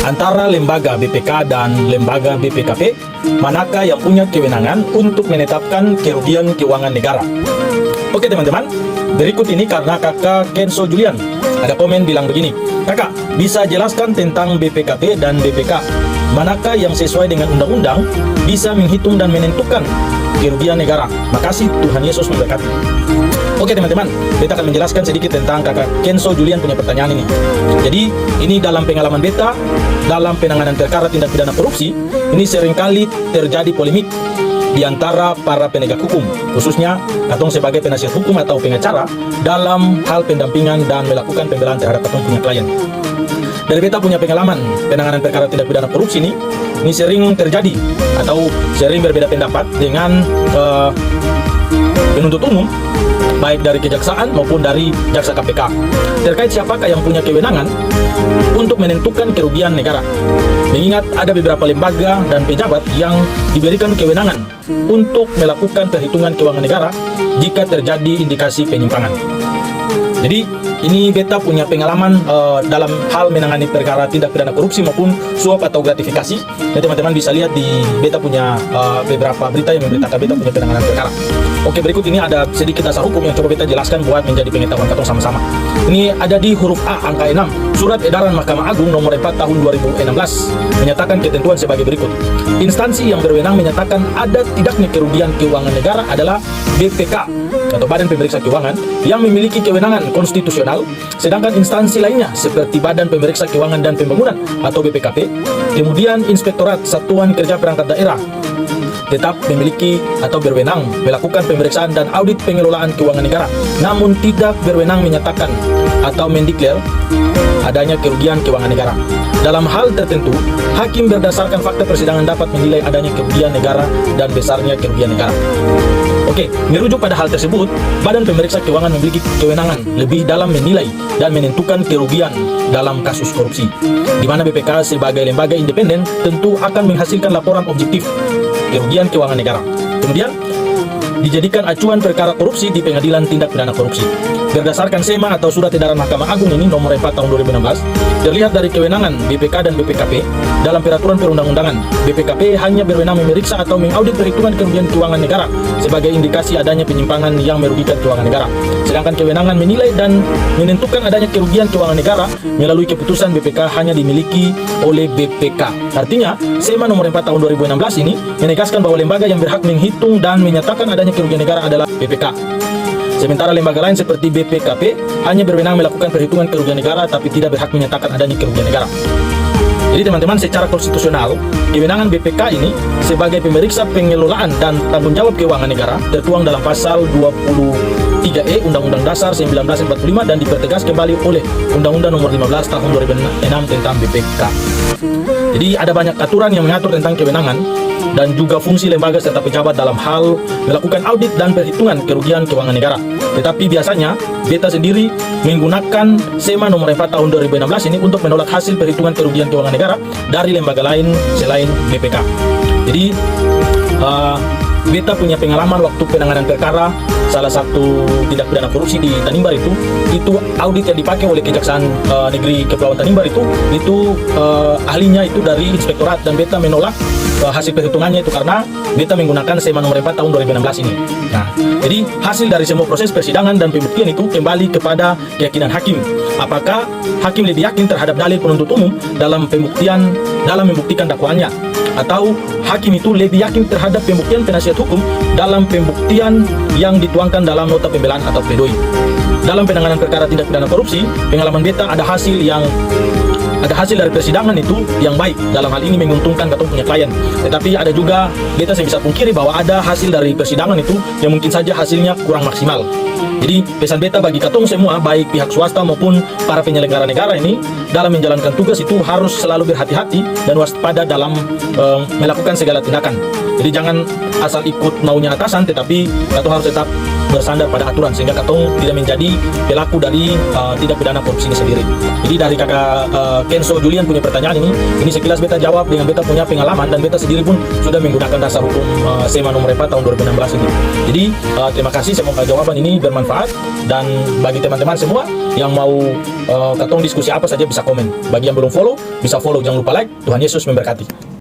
Antara lembaga BPK dan lembaga BPKP, manakah yang punya kewenangan untuk menetapkan kerugian keuangan negara? Oke teman-teman, berikut ini karena kakak Kenso Julian ada komen bilang begini, kakak bisa jelaskan tentang BPKP dan BPK, manakah yang sesuai dengan undang-undang bisa menghitung dan menentukan kerugian negara. Makasih, Tuhan Yesus memberkati. Oke teman-teman, beta akan menjelaskan sedikit tentang kakak Kenso Julian punya pertanyaan ini. Jadi ini dalam pengalaman beta dalam penanganan perkara tindak pidana korupsi, ini seringkali terjadi polemik di antara para penegak hukum, khususnya katong sebagai penasihat hukum atau pengacara dalam hal pendampingan dan melakukan pembelaan terhadap katong punya klien. Dari beta punya pengalaman penanganan perkara tindak pidana korupsi ini sering terjadi atau sering berbeda pendapat dengan penuntut umum, baik dari kejaksaan maupun dari jaksa KPK, terkait siapakah yang punya kewenangan untuk menentukan kerugian negara. Mengingat ada beberapa lembaga dan pejabat yang diberikan kewenangan untuk melakukan perhitungan keuangan negara jika terjadi indikasi penyimpangan. Jadi ini beta punya pengalaman dalam hal menangani perkara tindak pidana korupsi maupun suap atau gratifikasi. Dan teman-teman bisa lihat di beta punya beberapa berita yang memberitakan beta punya penanganan perkara. Oke, berikut ini ada sedikit dasar hukum yang coba beta jelaskan buat menjadi pengetahuan katong sama-sama. Ini ada di huruf A angka 6 Surat Edaran Mahkamah Agung nomor 4 tahun 2016 menyatakan ketentuan sebagai berikut. Instansi yang berwenang menyatakan ada tidaknya kerugian keuangan negara adalah BPK atau Badan Pemeriksa Keuangan yang memiliki kewenangan konstitusional, sedangkan instansi lainnya seperti Badan Pemeriksa Keuangan dan Pembangunan atau BPKP, kemudian Inspektorat Satuan Kerja Perangkat Daerah tetap memiliki atau berwenang melakukan pemeriksaan dan audit pengelolaan keuangan negara, namun tidak berwenang menyatakan atau mendeklar adanya kerugian keuangan negara. Dalam hal tertentu, hakim berdasarkan fakta persidangan dapat menilai adanya kerugian negara dan besarnya kerugian negara. Oke, merujuk pada hal tersebut, Badan Pemeriksa Keuangan memiliki kewenangan lebih dalam menilai dan menentukan kerugian dalam kasus korupsi, di mana BPK sebagai lembaga independen tentu akan menghasilkan laporan objektif kerugian keuangan negara. Kemudian dijadikan acuan perkara korupsi di pengadilan tindak pidana korupsi. Berdasarkan SEMA atau Surat Edaran Mahkamah Agung ini nomor 4 tahun 2016, terlihat dari kewenangan BPK dan BPKP dalam peraturan perundang-undangan. BPKP hanya berwenang memeriksa atau mengaudit perhitungan kerugian keuangan negara sebagai indikasi adanya penyimpangan yang merugikan keuangan negara. Sedangkan kewenangan menilai dan menentukan adanya kerugian keuangan negara melalui keputusan BPK hanya dimiliki oleh BPK. Artinya, SEMA nomor 4 tahun 2016 ini menegaskan bahwa lembaga yang berhak menghitung dan menyatakan adanya kerugian negara adalah BPK. Sementara lembaga lain seperti BPKP hanya berwenang melakukan perhitungan kerugian negara tapi tidak berhak menyatakan adanya kerugian negara. Jadi teman-teman, secara konstitusional, kewenangan BPK ini sebagai pemeriksa pengelolaan dan tanggung jawab keuangan negara tertuang dalam pasal 23E Undang-Undang Dasar 1945 dan dipertegas kembali oleh Undang-Undang Nomor 15 Tahun 2006 tentang BPK. Jadi ada banyak aturan yang mengatur tentang kewenangan dan juga fungsi lembaga serta pejabat dalam hal melakukan audit dan perhitungan kerugian keuangan negara. Tetapi biasanya beta sendiri menggunakan SEMA nomor 4 tahun 2016 ini untuk menolak hasil perhitungan kerugian keuangan negara dari lembaga lain selain BPK. Jadi beta punya pengalaman waktu penanganan perkara salah satu tindak pidana korupsi di Tanimbar itu audit yang dipakai oleh Kejaksaan Negeri Kepulauan Tanimbar itu ahlinya itu dari inspektorat, dan beta menolak hasil perhitungannya itu karena beta menggunakan SEMA nomor 4 tahun 2016 ini. Nah, jadi hasil dari semua proses persidangan dan pembuktian itu kembali kepada keyakinan hakim. Apakah hakim lebih yakin terhadap dalil penuntut umum dalam membuktikan dakwaannya, atau hakim itu lebih yakin terhadap pembuktian penasihat hukum dalam pembuktian yang dituangkan dalam nota pembelaan atau pledoi. Dalam penanganan perkara tindak pidana korupsi, pengalaman beta ada hasil dari persidangan itu yang baik, dalam hal ini menguntungkan katong punya klien. Tetapi ada juga beta saya bisa pungkiri bahwa ada hasil dari persidangan itu yang mungkin saja hasilnya kurang maksimal. Jadi pesan beta bagi katong semua, baik pihak swasta maupun para penyelenggara negara ini, dalam menjalankan tugas itu harus selalu berhati-hati dan waspada dalam melakukan segala tindakan. Jadi jangan asal ikut maunya atasan, tetapi katong harus tetap bersandar pada aturan sehingga katong tidak menjadi pelaku dari tindak pidana korupsi ini sendiri. Jadi dari kakak Kenzo Julian punya pertanyaan ini sekilas beta jawab dengan beta punya pengalaman, dan beta sendiri pun sudah menggunakan dasar hukum SEMA nomor 4 tahun 2016 ini. Jadi terima kasih, semoga jawaban ini bermanfaat, dan bagi teman-teman semua yang mau katong diskusi apa saja bisa komen. Bagi yang belum follow bisa follow, jangan lupa like. Tuhan Yesus memberkati.